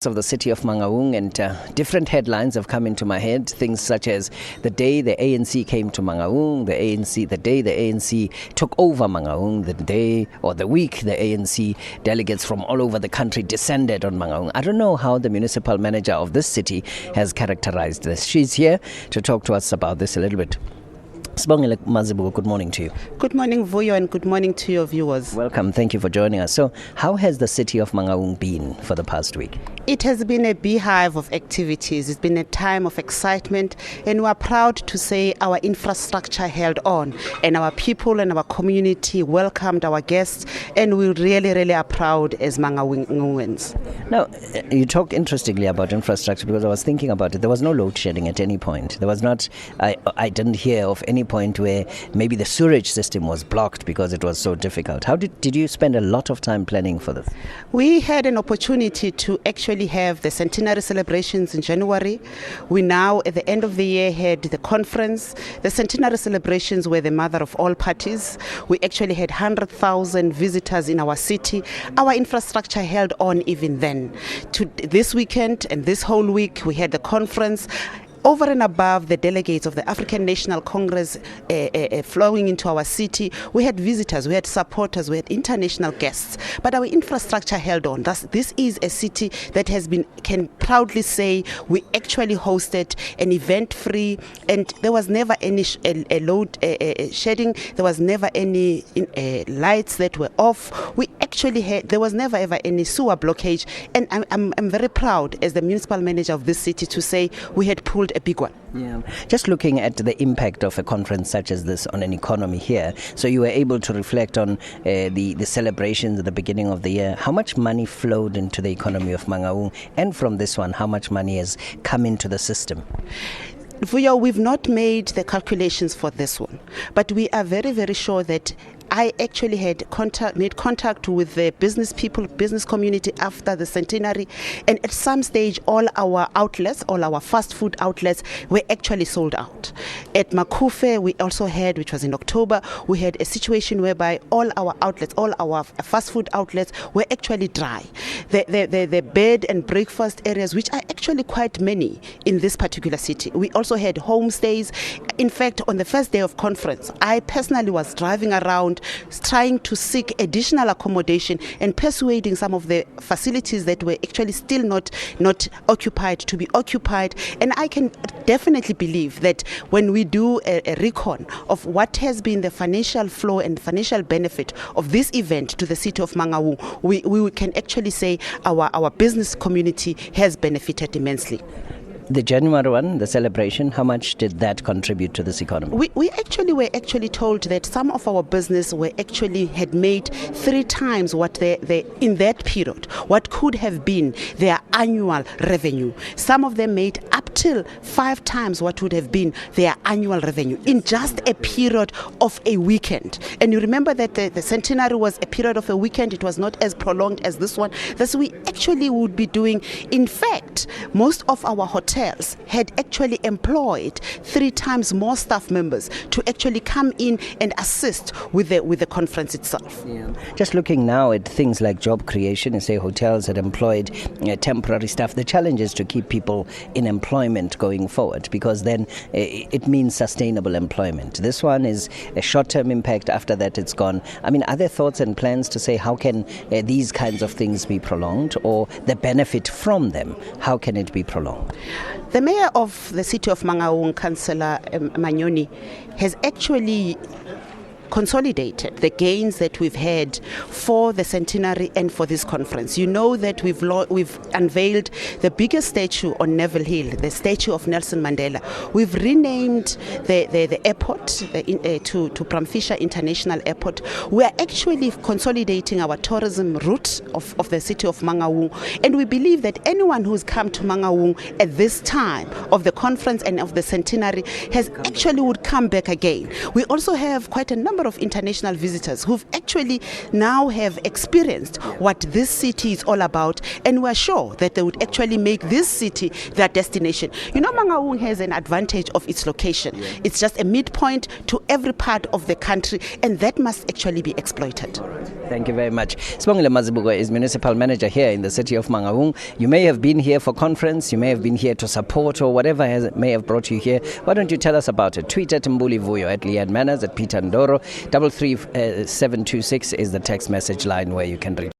Of the city of Mangaung, and different headlines have come into my head. Things such as the day the ANC came to Mangaung, the day the ANC took over Mangaung, the day or the week the ANC delegates from all over the country descended on Mangaung. I don't know how the municipal manager of this city has characterized this. She's here to talk to us about this a little bit. Sibongile Mazibuko, good morning to you. Good morning, Vuyo, and good morning to your viewers. Welcome. Thank you for joining us. So, how has the city of Mangaung been for the past week? It has been a beehive of activities. It's been a time of excitement, and we are proud to say our infrastructure held on, and our people and our community welcomed our guests, and we really are proud as Mangaungans. Now, you talk interestingly about infrastructure, because I was thinking about it. There was no load shedding at any point. There was not, I didn't hear of any point where maybe the sewage system was blocked because it was so difficult. How did you spend a lot of time planning for this? We had an opportunity to actually have the centenary celebrations in January. We now, at the end of the year, had the conference. The centenary celebrations were the mother of all parties. We actually had 100,000 visitors in our city. Our infrastructure held on even then. To this weekend and this whole week, we had the conference. Over and above the delegates of the African National Congress flowing into our city, we had visitors, we had supporters, we had international guests. But our infrastructure held on. This is a city that can proudly say we actually hosted an event-free, and there was never any load shedding. There was never any lights that were off. There was never ever any sewer blockage, and I'm very proud as the municipal manager of this city to say we had pulled a big one. Yeah. Just looking at the impact of a conference such as this on an economy here, so you were able to reflect on the celebrations at the beginning of the year. How much money flowed into the economy of Mangaung, and from this one, how much money has come into the system? Vuyo, we've not made the calculations for this one, but we are very sure that I actually had made contact with the business people, business community after the centenary, and at some stage all our outlets, all our fast food outlets were actually sold out. At Makufe, we also had, which was in October, we had a situation whereby all our outlets, all our fast food outlets were actually dry. The bed and breakfast areas, which are actually quite many in this particular city. We also had homestays. In fact, on the first day of conference, I personally was driving around trying to seek additional accommodation and persuading some of the facilities that were actually still not occupied to be occupied. And I can definitely believe that when we do a recon of what has been the financial flow and financial benefit of this event to the city of Mangaung, we can actually say our business community has benefited immensely. The January one, the celebration, how much did that contribute to this economy? We were actually told that some of our business had made 3 times what they in that period, what could have been their annual revenue. Some of them made up till 5 times what would have been their annual revenue in just a period of a weekend. And you remember that the centenary was a period of a weekend. It was not as prolonged as this one. Thus, we actually would be doing, in fact, most of our hotels had actually employed 3 times more staff members to actually come in and assist with the conference itself. Yeah. Just looking now at things like job creation, and say hotels had employed temporary staff. The challenge is to keep people in employment going forward, because then it means sustainable employment. This one is a short-term impact. After that, it's gone. I mean, are there thoughts and plans to say how can these kinds of things be prolonged, or the benefit from them, how can it be prolonged? The mayor of the city of Mangaung, Councillor Manyoni, has actually consolidated the gains that we've had for the centenary and for this conference. You know that we've unveiled the biggest statue on Neville Hill, the statue of Nelson Mandela. We've renamed the airport to Pram Fisher International Airport. We are actually consolidating our tourism route of the city of Mangaung, and we believe that anyone who's come to Mangaung at this time of the conference and of the centenary has actually would come back again. We also have quite a number number of international visitors who've actually now have experienced what this city is all about, and we're sure that they would actually make this city their destination. You know, Mangaung has an advantage of its location. It's just a midpoint to every part of the country, and that must actually be exploited. Thank you very much. Sibongile Mazibuko is municipal manager here in the city of Mangaung. You may have been here for conference, you may have been here to support, or whatever may have brought you here. Why don't you tell us about it? Tweet at Mbuli Vuyo, at Leanne Manners, at Peter Ndoro. 33726 is the text message line where you can reach.